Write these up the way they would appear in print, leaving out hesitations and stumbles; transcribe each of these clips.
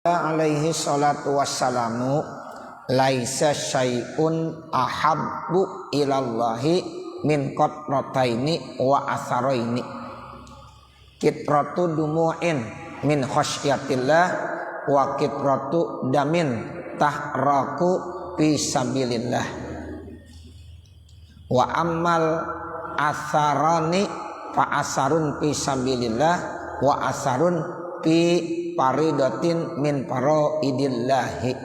alaihi salatu wassalamu laisa syai'un ahabbu ilallahi min qatrataini wa atharaini kitratu dumu'in min khasyatillah wa kitratu damin tahraku fi sabilillah wa ammal atharani fa asarun fi sabilillah wa asarun fi faridatin min faraidillahi.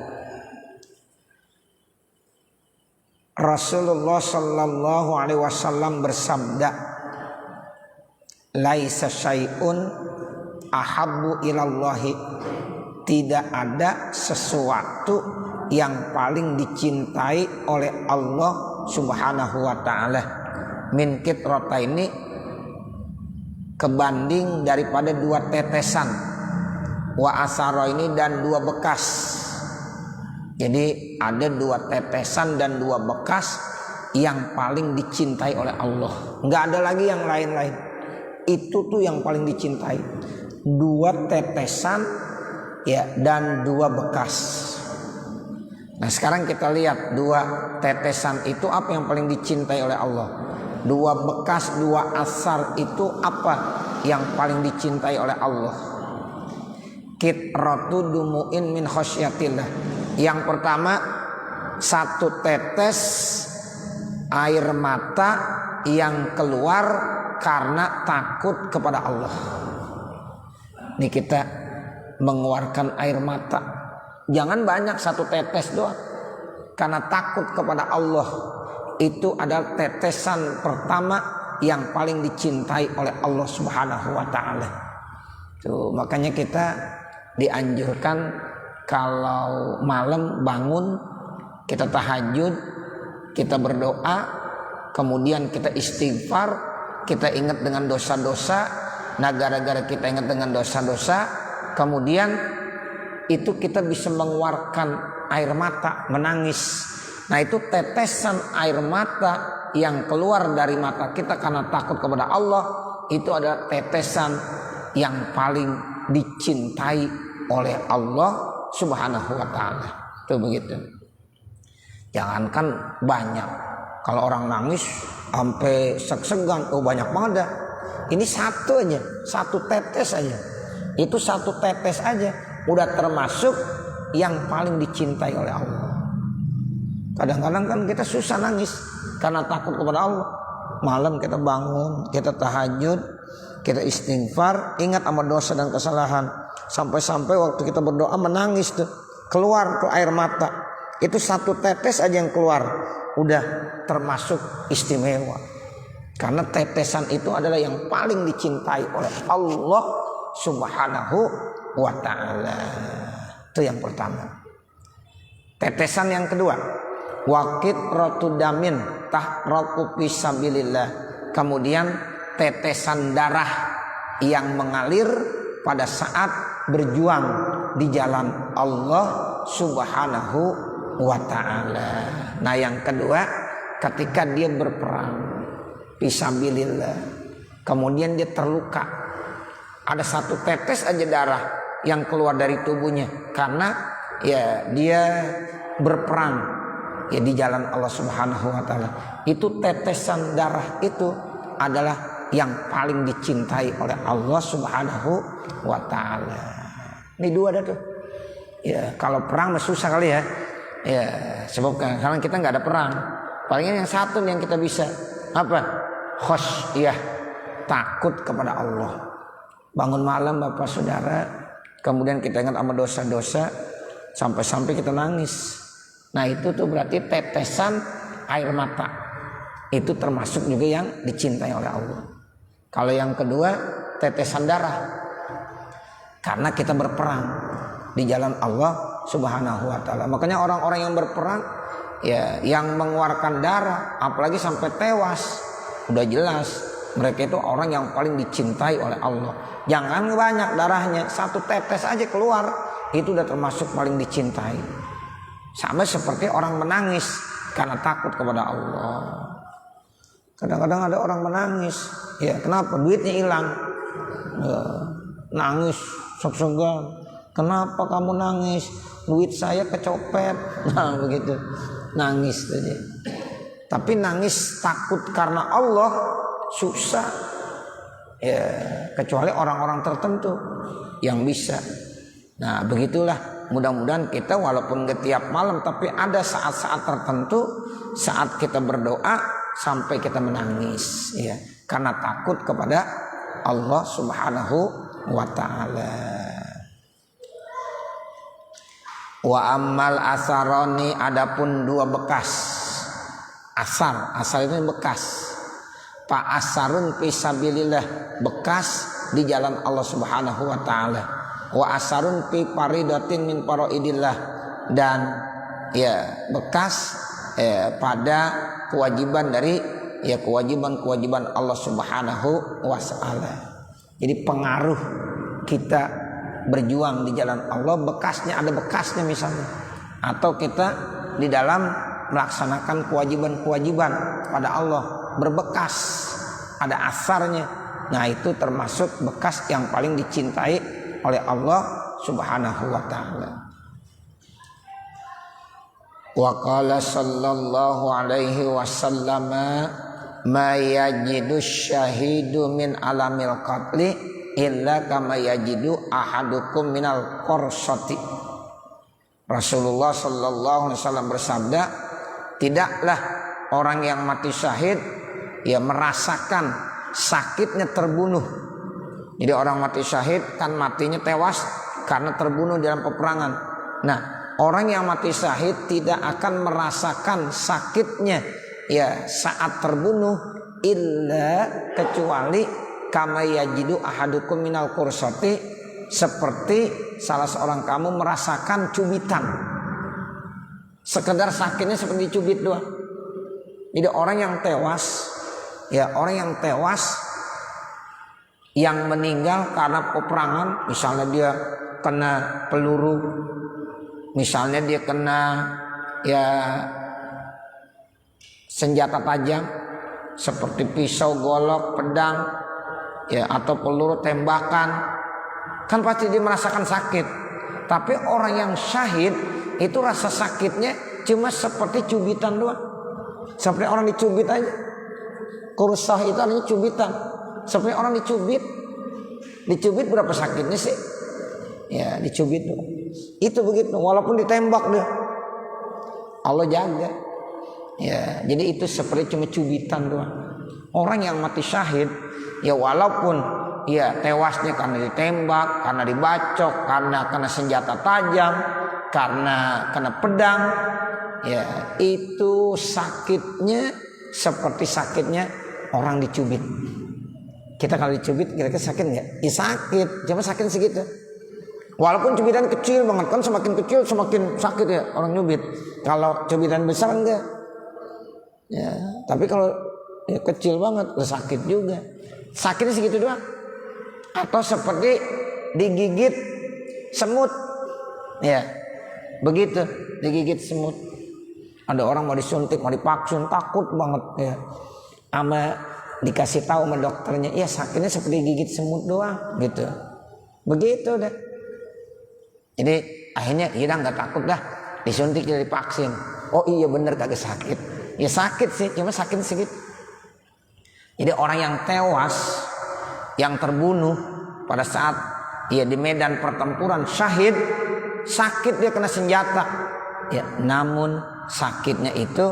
Rasulullah sallallahu alaihi wasallam bersabda, laisa syai'un ahabbu ilallahi, tidak ada sesuatu yang paling dicintai oleh Allah Subhanahu wa taala min kitrataini, kebanding daripada dua tetesan, wa asaro ini dan dua bekas. Jadi ada dua tetesan dan dua bekas yang paling dicintai oleh Allah. Nggak ada lagi yang lain-lain. Itu tuh yang paling dicintai. Dua tetesan ya dan dua bekas. Nah sekarang kita lihat dua tetesan itu apa yang paling dicintai oleh Allah. Dua bekas, dua asar itu apa yang paling dicintai oleh Allah. Kitratu dumu'in min khasyatillah. Yang pertama, satu tetes air mata yang keluar karena takut kepada Allah. Ini kita mengeluarkan air mata. Jangan banyak, satu tetes doang. Karena takut kepada Allah. Itu adalah tetesan pertama yang paling dicintai oleh Allah Subhanahu wa taala. Tuh, makanya kita dianjurkan kalau malam bangun kita tahajud, kita berdoa, kemudian kita istighfar, kita ingat dengan dosa-dosa. Nah gara-gara kita ingat dengan dosa-dosa, kemudian itu kita bisa mengeluarkan air mata, menangis. Nah itu tetesan air mata yang keluar dari mata kita karena takut kepada Allah, itu adalah tetesan yang paling dicintai oleh Allah Subhanahu wa ta'ala. Itu begitu. Jangankan banyak. Kalau orang nangis sampai seg-segan, oh banyak banget dah. Ini satu aja, satu tetes aja. Itu satu tetes aja udah termasuk yang paling dicintai oleh Allah. Kadang-kadang kan kita susah nangis karena takut kepada Allah. Malam kita bangun, kita tahajud, kita istighfar, ingat sama dosa dan kesalahan. Sampai-sampai waktu kita berdoa menangis tuh, keluar tuh air mata. Itu satu tetes aja yang keluar, udah termasuk istimewa. Karena tetesan itu adalah yang paling dicintai oleh Allah Subhanahu wa ta'ala. Itu yang pertama. Tetesan yang kedua, waqit rotudamin tahraku fisabilillah. Kemudian tetesan darah yang mengalir pada saat berjuang di jalan Allah Subhanahu wa ta'ala. Nah yang kedua, ketika dia berperang fisabilillah, kemudian dia terluka, ada satu tetes aja darah yang keluar dari tubuhnya karena ya dia berperang ya di jalan Allah Subhanahu wa ta'ala. Itu tetesan darah itu adalah yang paling dicintai oleh Allah Subhanahu wa ta'ala. Ini dua dah tuh. Ya, kalau perang susah kali ya. Ya, sebab karena kita nggak ada perang. Palingnya yang satu yang kita bisa apa? Khasyah, takut kepada Allah. Bangun malam Bapak Saudara, kemudian kita ingat sama dosa-dosa sampai-sampai kita nangis. Nah, itu tuh berarti tetesan air mata. Itu termasuk juga yang dicintai oleh Allah. Kalau yang kedua, tetesan darah. Karena kita berperang di jalan Allah Subhanahu wa ta'ala. Makanya orang-orang yang berperang ya yang mengeluarkan darah, apalagi sampai tewas, udah jelas mereka itu orang yang paling dicintai oleh Allah. Jangan banyak darahnya, satu tetes aja keluar, itu udah termasuk paling dicintai. Sama seperti orang menangis karena takut kepada Allah. Kadang-kadang ada orang menangis, ya kenapa? Duitnya hilang, ya, nangis, sok-sokan. Kenapa kamu nangis? Duit saya kecopet. Nah begitu, nangis saja. Tapi nangis takut karena Allah susah. Ya, kecuali orang-orang tertentu yang bisa. Nah begitulah, mudah-mudahan kita walaupun gak tiap malam, tapi ada saat-saat tertentu saat kita berdoa sampai kita menangis, ya, karena takut kepada Allah Subhanahu wa ta'ala. Wa ammal asaroni, adapun dua bekas. Asar itu bekas. Fa asarun fisabilillah, bekas di jalan Allah Subhanahu wa ta'ala. Wa asarun fi faridatin min faraidillah, dan ya bekas pada kewajiban dari kewajiban Allah Subhanahu wa ta'ala. Jadi pengaruh kita berjuang di jalan Allah, bekasnya ada bekasnya misalnya, atau kita di dalam melaksanakan kewajiban pada Allah berbekas, ada asarnya. Nah itu termasuk bekas yang paling dicintai oleh Allah Subhanahu wa ta'ala. Wa qala sallallahu alaihi wasallam, ma yajidu syahidu min alamil qatli illa kama yajidu ahadukum minal qorsati. Rasulullah sallallahu alaihi wasallam bersabda, tidaklah orang yang mati syahid merasakan sakitnya terbunuh. Jadi orang mati syahid kan matinya tewas karena terbunuh dalam peperangan. Nah, orang yang mati syahid tidak akan merasakan sakitnya saat terbunuh illa kecuali kama yajidu ahadukum minal qursati, seperti salah seorang kamu merasakan cubitan. Sekedar sakitnya seperti cubit doang. Jadi orang yang tewas, yang meninggal karena peperangan, misalnya dia kena peluru, misalnya dia kena senjata tajam seperti pisau, golok, pedang, atau peluru tembakan, kan pasti dia merasakan sakit. Tapi orang yang syahid itu rasa sakitnya cuma seperti cubitan doang, seperti orang dicubit aja. Kursah itu artinya cubitan, seperti orang dicubit berapa sakitnya sih? Ya dicubit doang. Itu begitu, walaupun ditembak dia, Allah jaga. Ya, jadi itu seperti cuma cubitan doang. Orang yang mati syahid, walaupun tewasnya karena ditembak, karena dibacok, karena kena senjata tajam, karena kena pedang, itu sakitnya seperti sakitnya orang dicubit. Kita kalau dicubit kira-kira sakit nggak? Ya sakit, cuma sakit segitu. Walaupun cubitan kecil banget, kan semakin kecil semakin sakit ya orang nyubit. Kalau cubitan besar enggak. Ya, tapi kalau kecil banget sakit juga. Sakitnya segitu doang. Atau seperti digigit semut. Ya. Begitu, digigit semut. Ada orang mau disuntik, mau divaksin, takut banget ya. Dikasih tahu sama dokternya, sakitnya seperti gigit semut doang gitu. Begitu deh. Jadi akhirnya udah nggak takut dah, disuntik jadi vaksin. Oh iya bener kagak sakit. Ya sakit sih, cuma sakit sedikit. Jadi orang yang tewas, yang terbunuh pada saat di medan pertempuran syahid, sakit dia kena senjata. Ya, namun sakitnya itu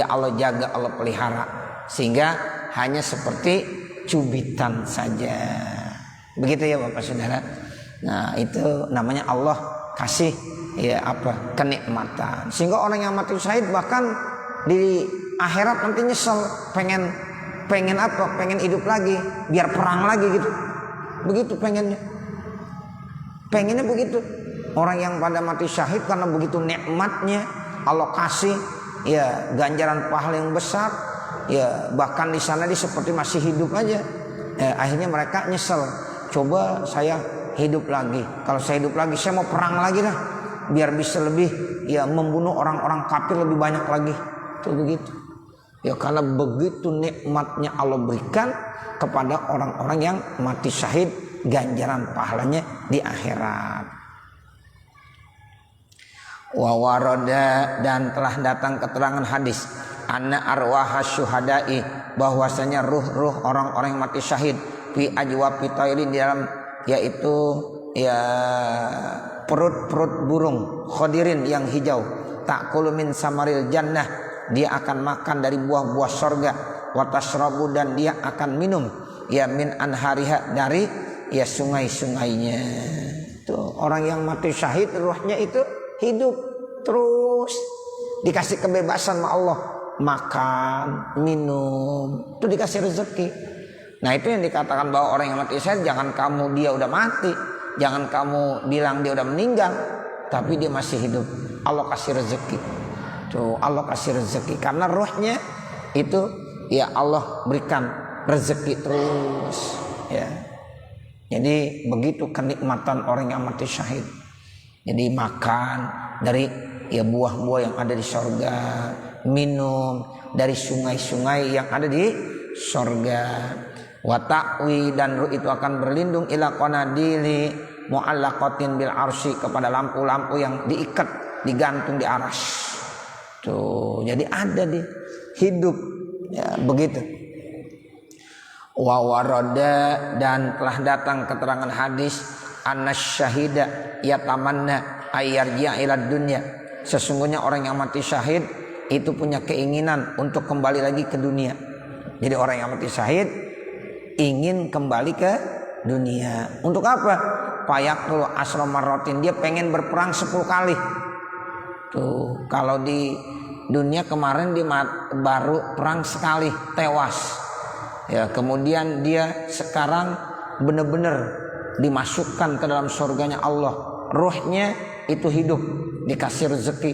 Allah jaga, Allah pelihara, sehingga hanya seperti cubitan saja. Begitu ya Bapak Saudara. Nah, itu namanya Allah kasih kenikmatan. Sehingga orang yang mati syahid bahkan di akhirat nanti nyesel, pengen hidup lagi biar perang lagi gitu. Begitu pengennya begitu. Orang yang pada mati syahid karena begitu nikmatnya Allah kasih ganjaran pahala yang besar, bahkan di sana dia seperti masih hidup aja. Akhirnya mereka nyesel, coba saya hidup lagi. Kalau saya hidup lagi saya mau perang lagi dah, biar bisa lebih membunuh orang-orang kafir lebih banyak lagi. Itu begitu. Karena begitu nikmatnya Allah berikan kepada orang-orang yang mati syahid, ganjaran pahalanya di akhirat. Wa warada, dan telah datang keterangan hadis, anna arwahas syuhada'i, bahwasanya ruh-ruh orang-orang yang mati syahid, fi ajwafi tairin, di dalam yaitu ya perut-perut burung, khadirin yang hijau, ta'kulu min samaril jannah, dia akan makan dari buah-buah sorga, wa tashrabu, dan dia akan minum ya min anhariha, dari ya sungai-sungainya. Tuh orang yang mati syahid ruhnya itu hidup terus, dikasih kebebasan sama Allah, makan, minum, itu dikasih rezeki. Nah itu yang dikatakan bahwa orang yang mati syahid, jangan kamu dia udah mati, jangan kamu bilang dia udah meninggal, tapi dia masih hidup. Allah kasih rezeki. Tuh Allah kasih rezeki karena ruhnya itu ya Allah berikan rezeki terus ya. Jadi begitu kenikmatan orang yang mati syahid. Jadi makan dari ya buah-buah yang ada di sorga, minum dari sungai-sungai yang ada di sorga. Wa ta'wi, dan ruh itu akan berlindung ila qanadili mu'allaqatin bil arsy, kepada lampu-lampu yang diikat, digantung di arsy. Tuh, jadi ada di hidup ya begitu. Wa warada, dan telah datang keterangan hadis, anasyahida yatamanna ayyarji'a ila dunya, sesungguhnya orang yang mati syahid itu punya keinginan untuk kembali lagi ke dunia. Jadi orang yang mati syahid ingin kembali ke dunia. Untuk apa? Fayaqtul asra marratin, dia pengen berperang 10 kali. Tuh, kalau di dunia kemarin dia baru perang sekali, tewas. Ya, kemudian dia sekarang benar-benar dimasukkan ke dalam surganya Allah. Ruhnya itu hidup, dikasih rezeki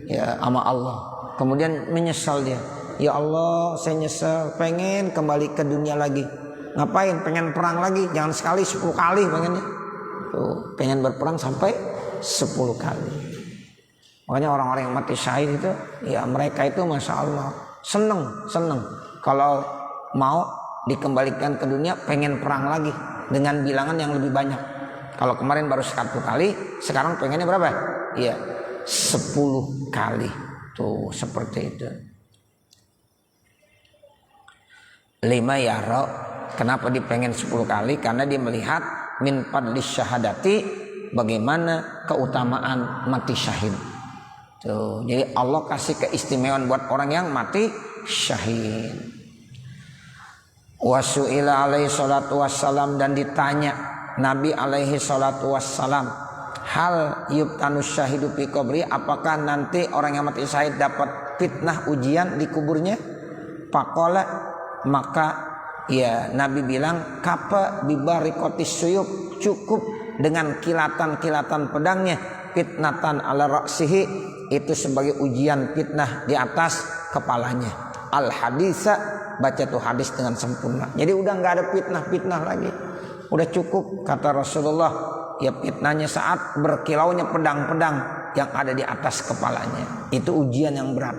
ya sama Allah. Kemudian menyesal dia. Ya Allah, saya nyesal, pengen kembali ke dunia lagi. Ngapain? Pengen perang lagi, jangan sekali 10 kali pengennya. Tuh, pengen berperang sampai 10 kali. Makanya orang-orang yang mati syahid itu ya mereka itu Masya Allah seneng kalau mau dikembalikan ke dunia, pengen perang lagi dengan bilangan yang lebih banyak. Kalau kemarin baru 1 kali, sekarang pengennya berapa? Iya, 10 kali. Tuh seperti itu. 5 yara, kenapa dipengen 10 kali? Karena dia melihat min fadlis syahadati, bagaimana keutamaan mati syahid. Tuh, jadi Allah kasih keistimewaan buat orang yang mati syahid. Wasu'ila alaihi salatu wassalam, dan ditanya Nabi alaihi salatu wassalam, hal yubtanus syahidu fi qabri, apakah nanti orang yang mati syahid dapat fitnah ujian di kuburnya? Faqala, maka ya Nabi bilang, kapa bibarikotis suyub, cukup dengan kilatan-kilatan pedangnya, fitnatan ala ra'sihi, itu sebagai ujian fitnah di atas kepalanya. Al haditsa, baca tuh hadis dengan sempurna. Jadi udah nggak ada fitnah lagi, udah cukup kata Rasulullah. Ya fitnahnya saat berkilaunya pedang-pedang yang ada di atas kepalanya, itu ujian yang berat,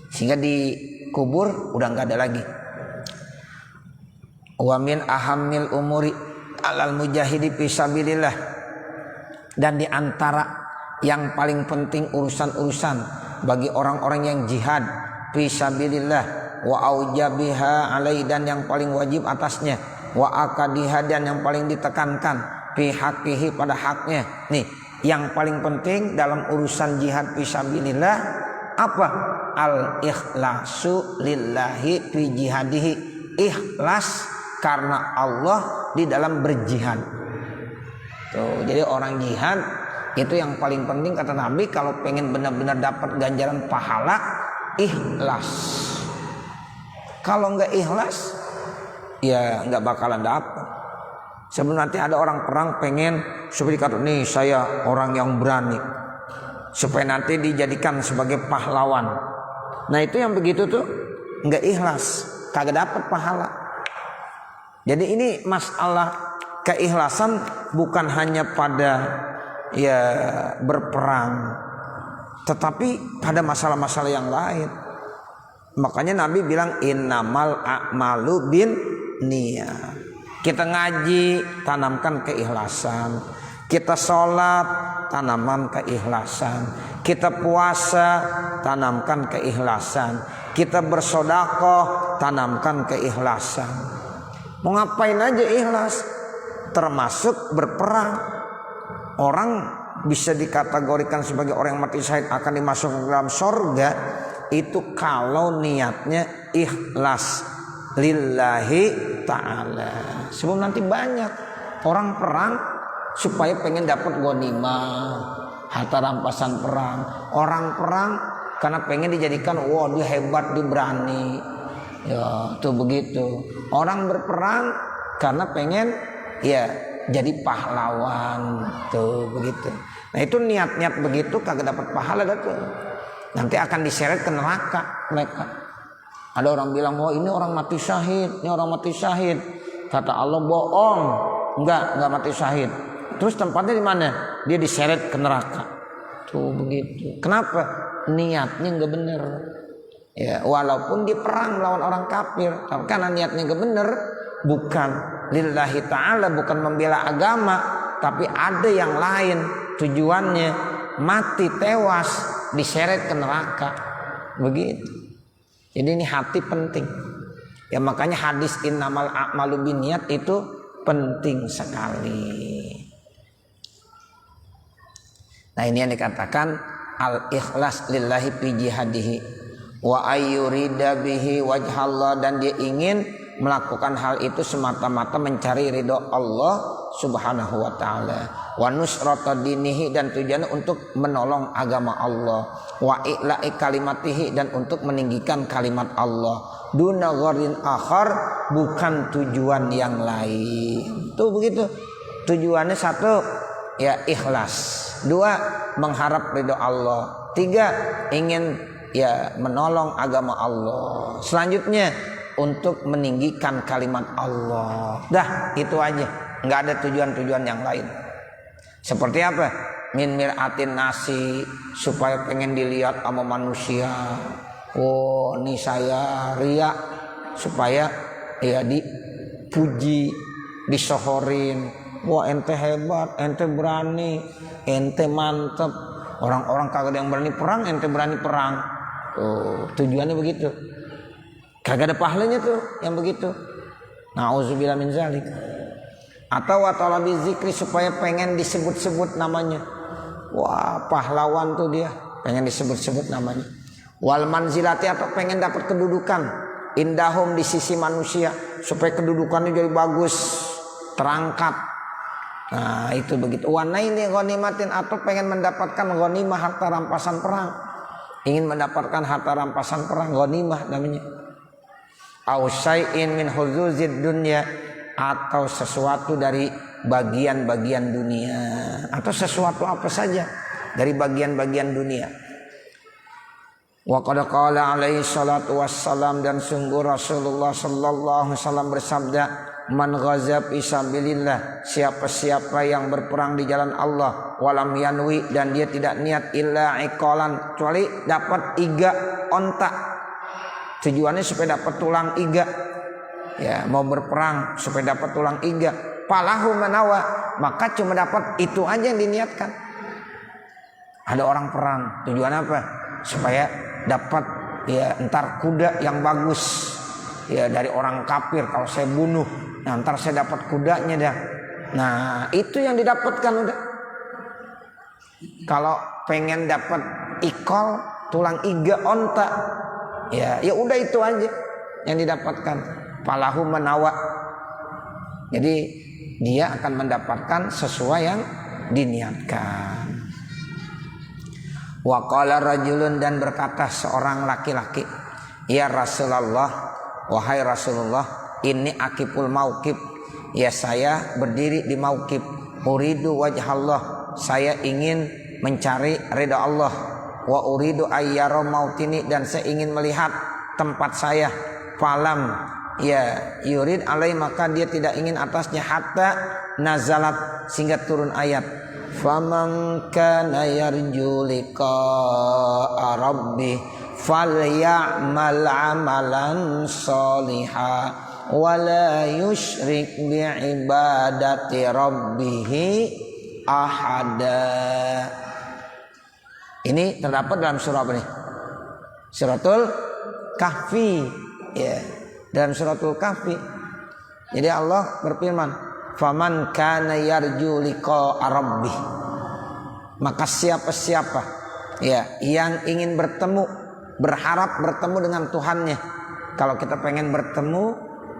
sehingga di kubur udah nggak ada lagi. Wa min ahammil umuri alal mujahidi fisabilillah, dan di antara yang paling penting urusan-urusan bagi orang-orang yang jihad fisabilillah, wa aujabiha alai, dan yang paling wajib atasnya, wa akadiha, dan yang paling ditekankan fi haqqihi, pada haknya. Nih, yang paling penting dalam urusan jihad fisabilillah apa? Al ikhlasu lillahi fi jihadihi, ikhlas karena Allah di dalam berjihad. Tuh, jadi orang jihad itu yang paling penting kata Nabi, kalau pengen benar-benar dapat ganjaran pahala, ikhlas. Kalau nggak ikhlas, ya nggak bakalan dapat. Sebelum nanti ada orang perang pengen supaya dikatakan, nih saya orang yang berani, supaya nanti dijadikan sebagai pahlawan. Nah itu yang begitu tuh nggak ikhlas, kagak dapat pahala. Jadi ini masalah keikhlasan bukan hanya pada ya berperang, tetapi pada masalah-masalah yang lain. Makanya Nabi bilang innamal a'malu bin niyat. Kita ngaji, tanamkan keikhlasan. Kita sholat, tanamkan keikhlasan. Kita puasa, tanamkan keikhlasan. Kita bersedekah, tanamkan keikhlasan. Mau ngapain aja ikhlas, termasuk berperang. Orang bisa dikategorikan sebagai orang yang mati syahid akan dimasukkan ke dalam surga itu kalau niatnya ikhlas lillahi ta'ala. Sebelum nanti banyak orang perang supaya pengen dapat ghanimah, harta rampasan perang. Orang perang karena pengen dijadikan wah dia hebat, dia berani. Ya, tuh begitu. Orang berperang karena pengen ya jadi pahlawan, tuh begitu. Nah itu niat-niat begitu kagak dapat pahala dah tuh. Nanti akan diseret ke neraka mereka. Ada orang bilang, "Oh, ini orang mati syahid, ini orang mati syahid." Kata Allah, "Bohong. Enggak mati syahid." Terus tempatnya di mana? Dia diseret ke neraka. Tuh begitu. Kenapa? Niatnya enggak benar. Ya, walaupun dia perang melawan orang kafir, tapi karena niatnya enggak benar, bukan lillahi ta'ala, bukan membela agama, tapi ada yang lain tujuannya, mati tewas diseret ke neraka. Begitu. Jadi ini hati penting. Ya makanya hadis innamal a'malu binniyat itu penting sekali. Nah ini yang dikatakan al-ikhlas lillahi fi jihadihi wa ayyurida bihi wajhallah, dan dia ingin melakukan hal itu semata-mata mencari ridho Allah Subhanahu wa taala, wa nusrata dinihi, dan tujuannya untuk menolong agama Allah, wa i'la'i kalimatihi, dan untuk meninggikan kalimat Allah, duna gharin akhar, bukan tujuan yang lain. Tuh begitu. Tujuannya satu ya ikhlas, dua mengharap ridho Allah, tiga ingin ya menolong agama Allah, selanjutnya untuk meninggikan kalimat Allah. Dah itu aja, nggak ada tujuan-tujuan yang lain. Seperti apa? Min mir'atin nasi, supaya pengen dilihat sama manusia. Oh ini saya riya, supaya ya dipuji, disohorin. Wah ente hebat, ente berani, ente mantep. Orang-orang kagak ada yang berani perang, ente berani perang. Tujuannya begitu. Kagak ada pahalanya tuh yang begitu. Nauzubillah min zalik. Atau wa talabi zikri, supaya pengen disebut-sebut namanya. Wah pahlawan tuh dia, pengen disebut-sebut namanya. Wal manzilati, atau pengen dapat kedudukan indahum di sisi manusia, supaya kedudukannya jadi bagus, terangkat. Nah itu begitu. Wa naili ghanimatin, atau pengen mendapatkan ghanimah, harta rampasan perang. Ingin mendapatkan harta rampasan perang, ghanimah namanya. Au syai'in min huzuzid dunya, atau sesuatu dari bagian-bagian dunia, atau sesuatu apa saja dari bagian-bagian dunia. Wa qad qala alaihi salatu wassalam, dan sungguh Rasulullah sallallahu alaihi wasallam bersabda, man ghaza fi sabilillah, siapa-siapa yang berperang di jalan Allah, walam yanwi, dan dia tidak niat illa iqalan, kecuali dapat iga onta. Tujuannya supaya dapat tulang iga. Ya, mau berperang supaya dapat tulang iga. Falahu manawa, maka cuma dapat itu aja yang diniatkan. Ada orang perang, tujuan apa? Supaya dapat ya entar kuda yang bagus. Ya dari orang kafir, kalau saya bunuh, nah ntar saya dapat kudanya dah. Nah itu yang didapatkan udah. Kalau pengen dapat ikol, tulang iga onta, ya udah itu aja yang didapatkan. Falahu manawa. Jadi dia akan mendapatkan sesuai yang diniatkan. Wa qala rajulun, dan berkata seorang laki-laki, ya Rasulullah, wahai Rasulullah, ini akiful mauqib, ya saya berdiri di mauqib, uridu wajhallah, saya ingin mencari ridha Allah, wa uridu ayyara mautini, dan saya ingin melihat tempat saya. Falam ya yurid alai, maka dia tidak ingin atasnya, hatta nazalat, sehingga turun ayat, faman kana yarju liqa'a rabbih falyamal amalan sholiha wala yusyrik bi'ibadati rabbih ahada. Ini terdapat dalam surah apa nih? Suratul Kahfi. Ya, dalam suratul Kahfi. Jadi Allah berfirman, "Faman kana yarju liqa'a rabbih." Maka siapa-siapa ya yang ingin berharap bertemu dengan Tuhannya. Kalau kita pengen bertemu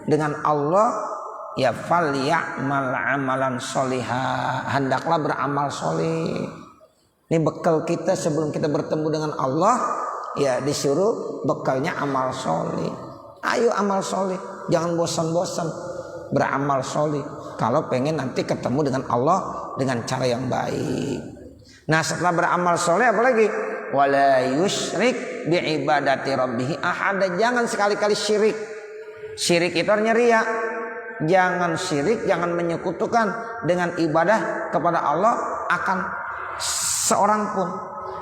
dengan Allah, ya falyamal amalan sholiha, hendaklah beramal soleh. Ini bekal kita sebelum kita bertemu dengan Allah, ya disuruh bekalnya amal soleh. Ayo amal soleh, jangan bosan-bosan beramal soleh. Kalau pengen nanti ketemu dengan Allah dengan cara yang baik. Nah setelah beramal soleh apalagi? Wala yusyrik biibadati rabbih ahada. Jangan sekali-kali syirik. Syirik itu artinya riya. Jangan syirik, jangan menyekutukan dengan ibadah kepada Allah akan seorang pun.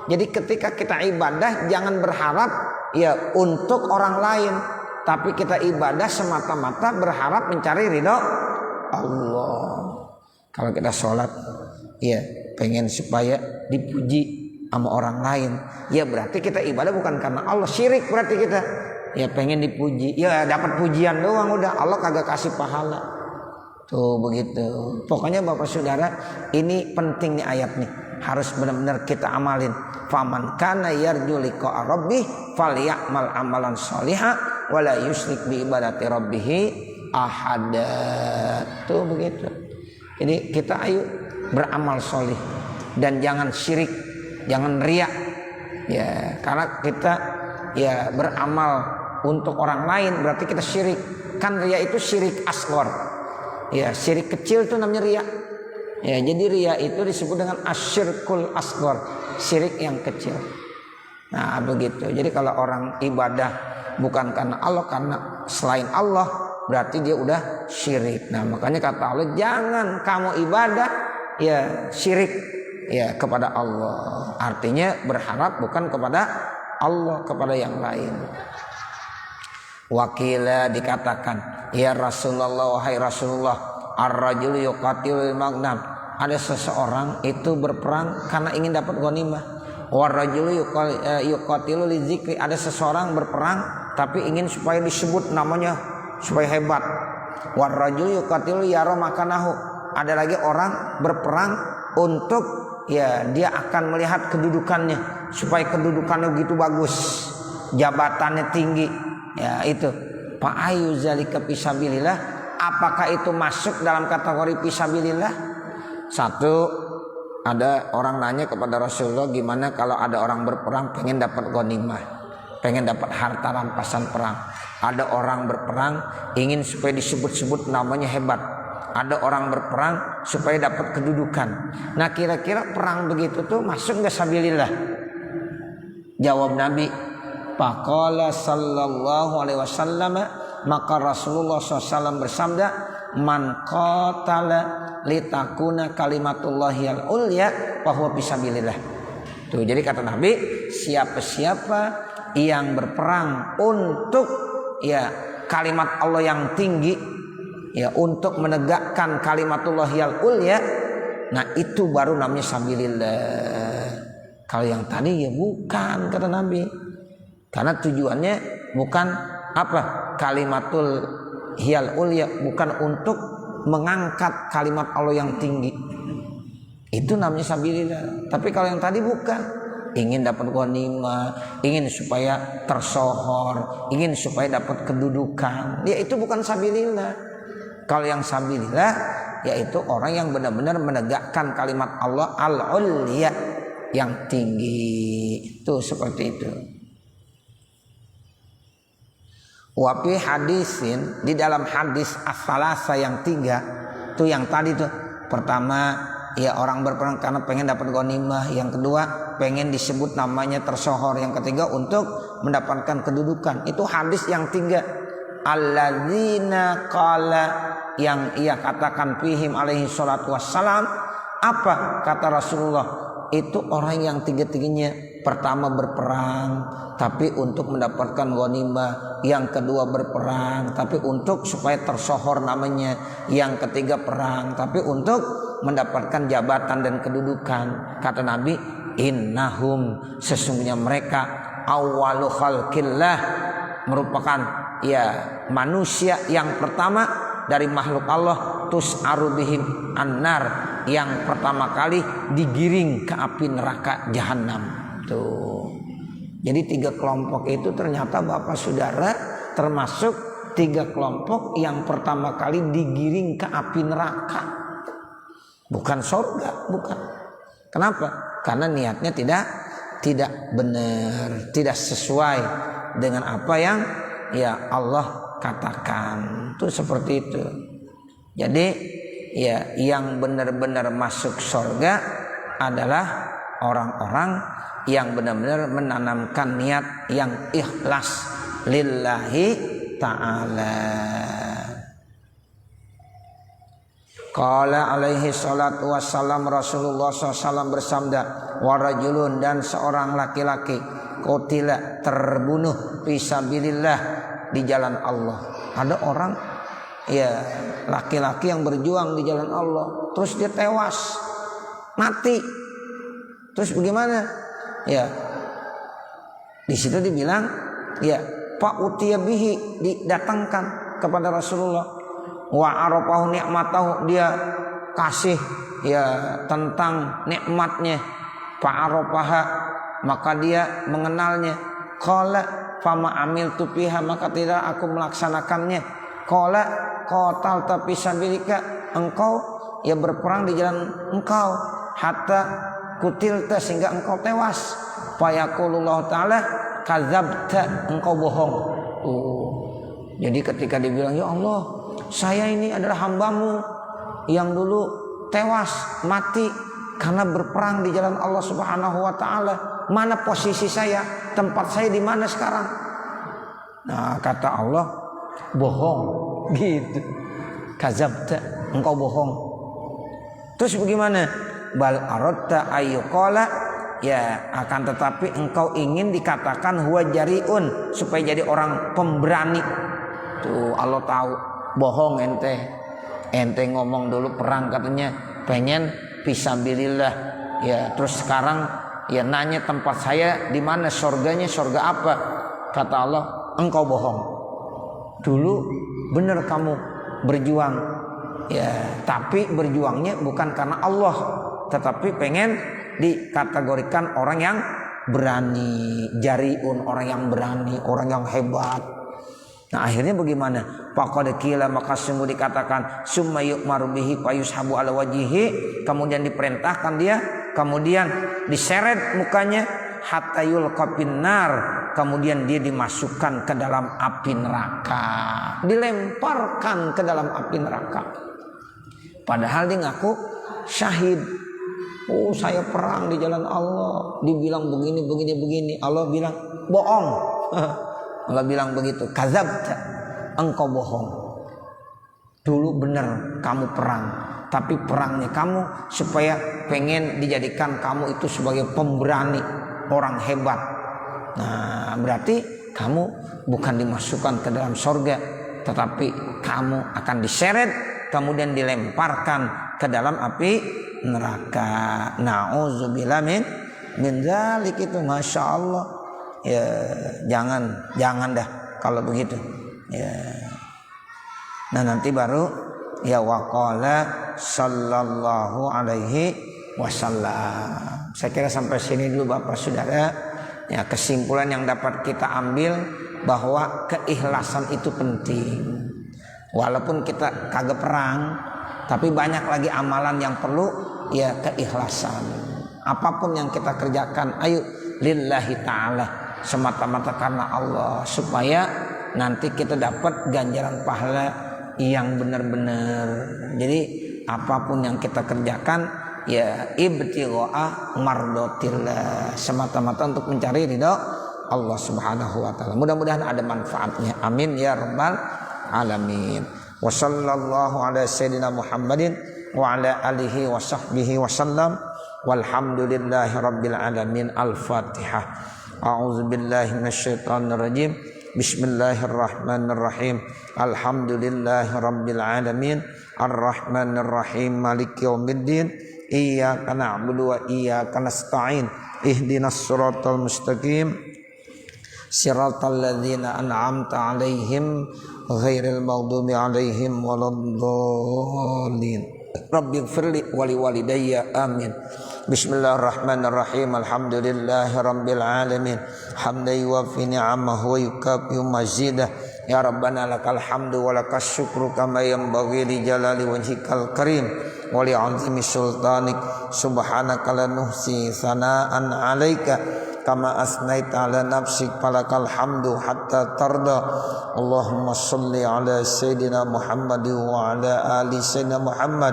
Jadi ketika kita ibadah jangan berharap ya untuk orang lain, tapi kita ibadah semata-mata berharap mencari ridho Allah. Kalau kita sholat ya pengen supaya dipuji sama orang lain, ya berarti kita ibadah bukan karena Allah. Syirik berarti kita ya pengen dipuji, ya dapat pujian doang udah, Allah kagak kasih pahala. Tuh begitu. Pokoknya Bapak Saudara, ini penting nih ayat nih, harus benar-benar kita amalin. Faman kana yarju liqa'a rabbih falyamal amalan sholiha wala yusyrik bi ibadati rabbih ahada. Tuh begitu. Jadi kita ayo beramal soleh dan jangan syirik, jangan riya. Ya, karena kita ya beramal untuk orang lain berarti kita syirik. Kan riya itu syirik asghar. Ya, syirik kecil itu namanya riya. Ya, jadi riya itu disebut dengan asyirkul asghar, syirik yang kecil. Nah, begitu. Jadi kalau orang ibadah bukan karena Allah, karena selain Allah, berarti dia udah syirik. Nah, makanya kata Allah, jangan kamu ibadah ya syirik ya kepada Allah. Artinya berharap bukan kepada Allah, kepada yang lain. Wakila dikatakan, ya Rasulullah, wahai Rasulullah, ar-rajulu yuqatilul maghnam. Ada seseorang itu berperang karena ingin dapat ghanimah. War-rajulu yuqatilu lizikri. Ada seseorang berperang tapi ingin supaya disebut namanya, supaya hebat. War-rajulu yuqatilu yara makanahu. Ada lagi orang berperang untuk ya dia akan melihat kedudukannya, supaya kedudukannya begitu bagus, jabatannya tinggi. Ya itu. Fa ayu zalika fisabilillah. Apakah itu masuk dalam kategori fisabilillah? Satu, ada orang nanya kepada Rasulullah, gimana kalau ada orang berperang pengen dapat ghanimah, pengen dapat harta rampasan perang. Ada orang berperang ingin supaya disebut-sebut namanya hebat. Ada orang berperang supaya dapat kedudukan. Nah kira-kira perang begitu tuh masuk gak sabilillah? Jawab Nabi, faqala sallallahu alaihi wasallam, maka Rasulullah SAW bersabda, man qatala litakuna kalimatullahi al-ulya fahuwa fisabilillah. Tuh, jadi kata Nabi, siapa-siapa yang berperang untuk ya kalimat Allah yang tinggi, ya untuk menegakkan kalimatullahi al-ulya, nah itu baru namanya sabilillah. Kalau yang tadi ya bukan, kata Nabi. Karena tujuannya bukan apa? Kalimatul hiyal ulya, bukan untuk mengangkat kalimat Allah yang tinggi. Itu namanya sabilillah. Tapi kalau yang tadi bukan, ingin dapat ghanimah, ingin supaya tersohor, ingin supaya dapat kedudukan, ya itu bukan sabilillah. Kalau yang sabilillah yaitu orang yang benar-benar menegakkan kalimat Allah al-ulya yang tinggi. Itu seperti itu. Wafi hadisin, di dalam hadis as-salasa yang 3 tuh, yang tadi tuh pertama ya orang berperang karena pengen dapat ghanimah, yang kedua pengen disebut namanya tersohor, yang ketiga untuk mendapatkan kedudukan. Itu hadis yang 3. Alladzina qala, yang ia katakan fihim alaihi salatu wassalam. Apa kata Rasulullah? Itu orang yang tiga-tiganya, pertama berperang tapi untuk mendapatkan ghanimah, yang kedua berperang tapi untuk supaya tersohor namanya, yang ketiga perang tapi untuk mendapatkan jabatan dan kedudukan. Kata Nabi, innahum, sesungguhnya mereka awwalu khalqillah, merupakan manusia yang pertama dari makhluk Allah, tus'aru bihim annar, yang pertama kali digiring ke api neraka jahanam. Tuh. Jadi 3 kelompok itu ternyata Bapak Saudara termasuk 3 kelompok yang pertama kali digiring ke api neraka. Bukan surga, bukan. Kenapa? Karena niatnya tidak benar, tidak sesuai dengan apa yang Allah katakan. Itu seperti itu. Jadi yang benar-benar masuk surga adalah orang-orang yang benar-benar menanamkan niat yang ikhlas lillahi ta'ala. Qala alaihi salatu wassalam, Rasulullah SAW bersabda, warajulun, dan seorang laki-laki, qutila, terbunuh fisabilillah, di jalan Allah. Ada orang laki-laki yang berjuang di jalan Allah, terus dia tewas, mati. Terus bagaimana? Di situ dibilang Pak utiya bihi, didatangkan kepada Rasulullah. Wa arafahu ni'matahu, dia kasih tentang nikmatnya. Fa arafaha, maka dia mengenalnya. Qala fama amiltu fiha, maka tidak aku melaksanakannya. Qala qatalta fi sabilika, engkau berperang di jalan engkau, hatta kutilta, sehingga engkau tewas. Fayaqulullah ta'ala kadzabta, engkau bohong. Jadi ketika dibilang, ya Allah, saya ini adalah hambamu yang dulu tewas, mati karena berperang di jalan Allah Subhanahu wa ta'ala. Mana posisi saya? Tempat saya di mana sekarang? Nah, kata Allah, bohong. Gitu. Kadzabta, engkau bohong. Terus bagaimana? Bal aradta ayyuqala, akan tetapi engkau ingin dikatakan huwa jariun, supaya jadi orang pemberani. Tuh Allah tahu bohong ente ngomong dulu perang katanya pengen fisabilillah, terus sekarang nanya tempat saya di mana, surganya surga apa? Kata Allah, engkau bohong. Dulu benar kamu berjuang, tapi berjuangnya bukan karena Allah, tetapi pengen dikategorikan orang yang berani, jariun, orang yang berani, orang yang hebat. Nah akhirnya bagaimana? Faqad qila, maka sungguh dikatakan, summa yu'maru bihi fayushabu ala wajhihi, kemudian diperintahkan dia, kemudian diseret mukanya, hatta yulqa finnar, kemudian dia dimasukkan ke dalam api neraka, dilemparkan ke dalam api neraka. Padahal dia ngaku syahid. Oh, saya perang di jalan Allah. Dibilang begini. Allah bilang bohong. Allah bilang begitu. Kadzabta, engkau bohong. Dulu benar kamu perang, tapi perangnya kamu supaya pengen dijadikan kamu itu sebagai pemberani, orang hebat. Nah, berarti kamu bukan dimasukkan ke dalam surga, tetapi kamu akan diseret, kemudian dilemparkan ke dalam api neraka. Nauzubillah min dzalik. Itu masya Allah. Jangan dah kalau begitu. Nah nanti baru waqala sallallahu alaihi wasallam. Saya kira sampai sini dulu Bapak Saudara. Kesimpulan yang dapat kita ambil bahwa keikhlasan itu penting. Walaupun kita kagak perang, tapi banyak lagi amalan yang perlu keikhlasan. Apapun yang kita kerjakan, ayo lillahi ta'ala, semata-mata karena Allah, supaya nanti kita dapat ganjaran pahala yang benar-benar. Jadi apapun yang kita kerjakan ibtigha'a mardatillah, semata-mata untuk mencari ridha Allah Subhanahu wa taala. Mudah-mudahan ada manfaatnya. Amin ya rabbal alamin. Wa sallallahu ala sayyidina Muhammadin wa ala alihi wa sahbihi wa sallam. Walhamdulillahi rabbil alamin. Al-Fatihah. A'udzu billahi minasyaitonir rajim. Bismillahirrahmanirrahim. Alhamdulillahirabbil alamin. Arrahmanirrahim. Maliki yaumiddin. Iyyaka na'budu wa iyyaka nasta'in. Ihdinas siratal mustaqim. Siratal ladzina an'amta 'alaihim ghairil maghdubi 'alaihim waladdallin. Rabbighfirli wa liwalidayya amin. Bismillahirrahmanirrahim. Alhamdulillahirabbil alamin. Hamdan yuwaffi ni'amahu wa yukafi mazidah. Ya Rabbana lakal hamdu wa lakas syukru kama yanbaghi li jalali wajhikal karim wa li 'azimi sultanik. Subhanaka la nuhsi sana'an 'alaika kama asnaita ala nafsik falakal hamdu hatta tarda. Allahumma salli ala sayyidina Muhammad wa ala ali sayyidina Muhammad.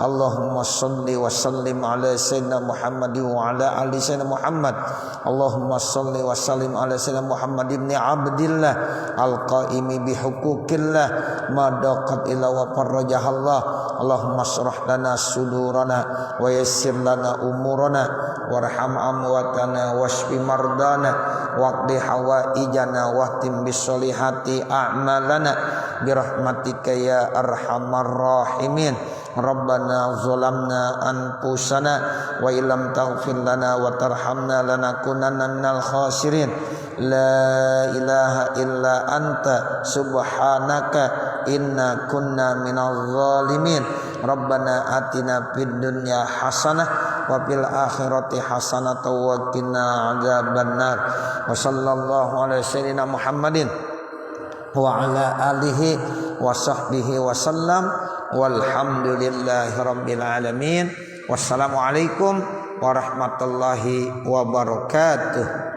Allahumma salli wa sallim ala sayyidina Muhammad wa ala ali sayyidina Muhammad. Allahumma salli wa sallim ala sayyidina Muhammad ibn Abdillah al-qaimi bihuquqillah ma daqat ila wa farrajahallah. Allahumma shrah lana sudurana wa yassir lana umurana warham amwatana washfi mardana waqdi hawaijana wahtim bisolihati a'malana birahmatika ya arhamar rahimin. Rabbana zalamna anfusana wa illam taghfir lana wa tarhamna lanakunanna minal khasirin. La ilaha illa anta subhanaka inna kunna minaz zalimin. Rabbana atina fid dunya hasanah wa fil akhirati hasanah wa qina adzabannar. Wa sallallahu ala sayyidina Muhammadin wa ala alihi wa sahbihi wa sallam. Walhamdulillahi rabbil alamin. Wassalamualaikum warahmatullahi wabarakatuh.